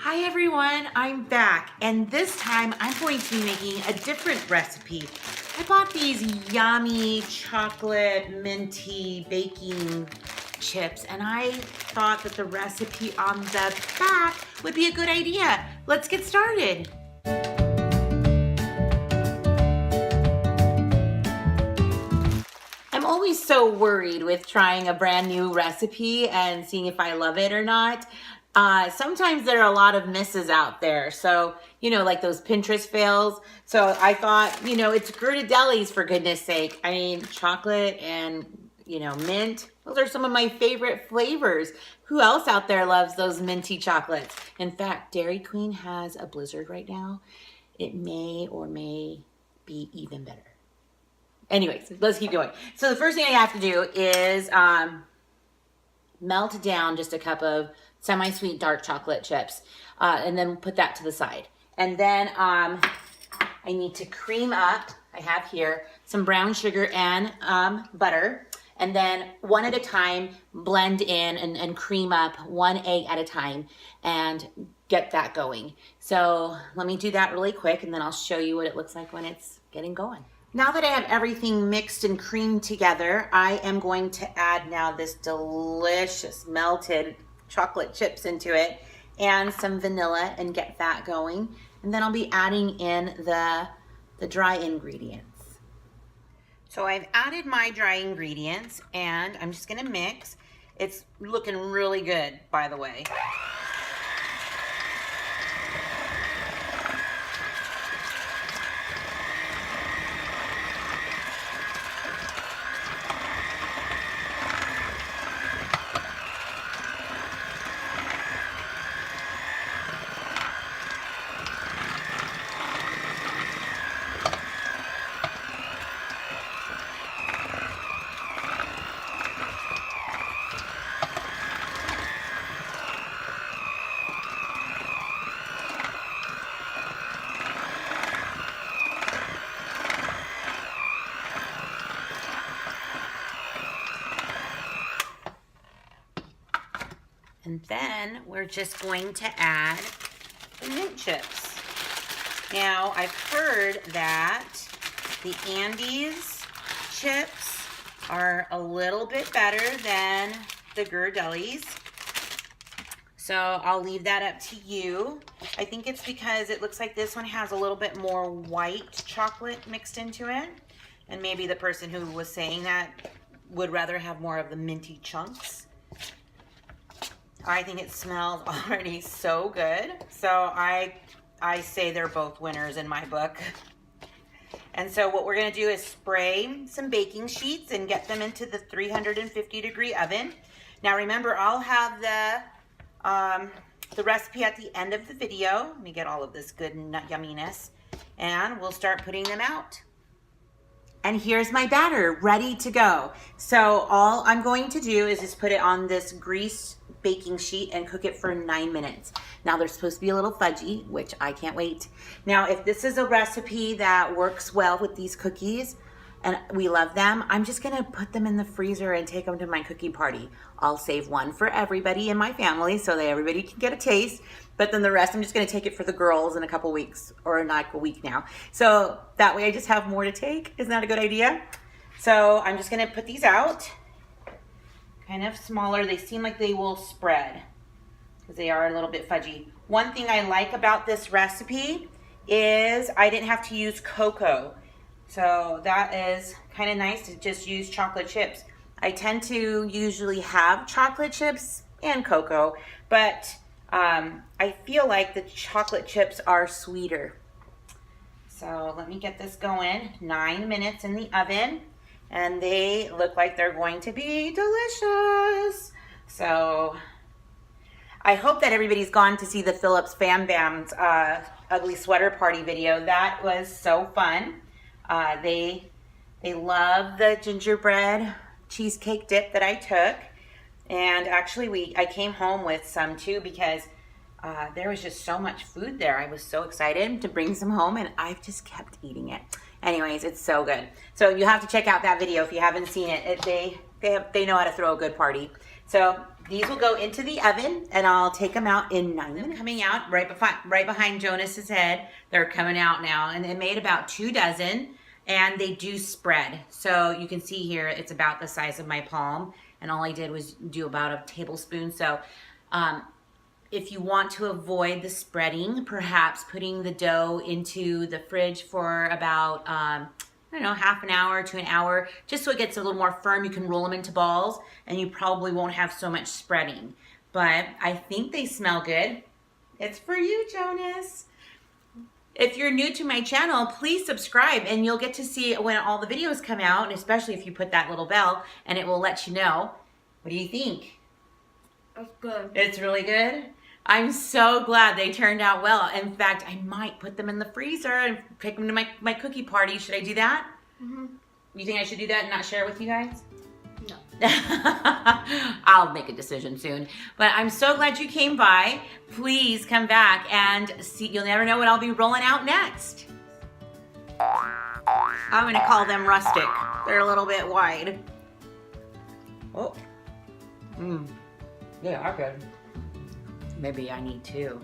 Hi everyone, I'm back, and this time I'm going to be making a different recipe. I bought these yummy chocolate minty baking chips, and I thought that the recipe on the back would be a good idea. Let's get started. I'm always so worried with trying a brand new recipe and seeing if I love it or not. Sometimes there are a lot of misses out there. So, like those Pinterest fails. So I thought, it's Gerardelli's for goodness sake. I mean, chocolate and, mint. Those are some of my favorite flavors. Who else out there loves those minty chocolates? In fact, Dairy Queen has a blizzard right now. It may or may be even better. Anyways, let's keep going. So the first thing I have to do is melt down just a cup of semi-sweet dark chocolate chips, and then put that to the side. And then I need to cream up, I have here, some brown sugar and butter. And then one at a time, blend in and cream up 1 egg at a time and get that going. So let me do that really quick, and then I'll show you what it looks like when it's getting going. Now that I have everything mixed and creamed together, I am going to add now this delicious melted chocolate chips into it and some vanilla and get that going. And then I'll be adding in the dry ingredients. So I've added my dry ingredients and I'm just gonna mix. It's looking really good, by the way. And then we're just going to add the mint chips. Now, I've heard that the Andes chips are a little bit better than the Gerardelli's. So I'll leave that up to you. I think it's because it looks like this one has a little bit more white chocolate mixed into it. And maybe the person who was saying that would rather have more of the minty chunks. I think it smells already so good. So I say they're both winners in my book. And so what we're gonna do is spray some baking sheets and get them into the 350-degree oven. Now remember, I'll have the recipe at the end of the video. Let me get all of this good nut yumminess. And we'll start putting them out. And here's my batter ready to go. So all I'm going to do is just put it on this greased baking sheet and cook it for 9 minutes. Now they're supposed to be a little fudgy, which I can't wait. Now if this is a recipe that works well with these cookies and we love them, I'm just gonna put them in the freezer and take them to my cookie party. I'll save one for everybody in my family so that everybody can get a taste, but then the rest I'm just gonna take it for the girls in a couple weeks, or like a week now. So that way I just have more to take. Isn't that a good idea? So I'm just gonna put these out, kind of smaller. They seem like they will spread because they are a little bit fudgy. One thing I like about this recipe is I didn't have to use cocoa. So that is kind of nice to just use chocolate chips. I tend to usually have chocolate chips and cocoa, but I feel like the chocolate chips are sweeter. So let me get this going. 9 minutes in the oven, and they look like they're going to be delicious. So I hope that everybody's gone to see the Phillips Fam Bam's ugly sweater party video. That was so fun. They love the gingerbread cheesecake dip that I took. And actually I came home with some too because there was just so much food there. I was so excited to bring some home and I've just kept eating it. Anyways, it's so good. So you have to check out that video if you haven't seen it. They know how to throw a good party. So these will go into the oven, and I'll take them out in 9 minutes. Coming out right behind Jonas's head. They're coming out now, and they made about 2 dozen, and they do spread. So you can see here, it's about the size of my palm, and all I did was do about a tablespoon. So if you want to avoid the spreading, perhaps putting the dough into the fridge for about, I don't know, half an hour to an hour, just so it gets a little more firm. You can roll them into balls, and you probably won't have so much spreading. But I think they smell good. It's for you, Jonas. If you're new to my channel, please subscribe, and you'll get to see when all the videos come out, and especially if you put that little bell, and it will let you know. What do you think? It's good. It's really good? I'm so glad they turned out well. In fact, I might put them in the freezer and take them to my cookie party. Should I do that? Mm-hmm. You think I should do that and not share it with you guys? No. I'll make a decision soon. But I'm so glad you came by. Please come back and see. You'll never know what I'll be rolling out next. I'm going to call them rustic. They're a little bit wide. Oh. They are good. Maybe I need 2.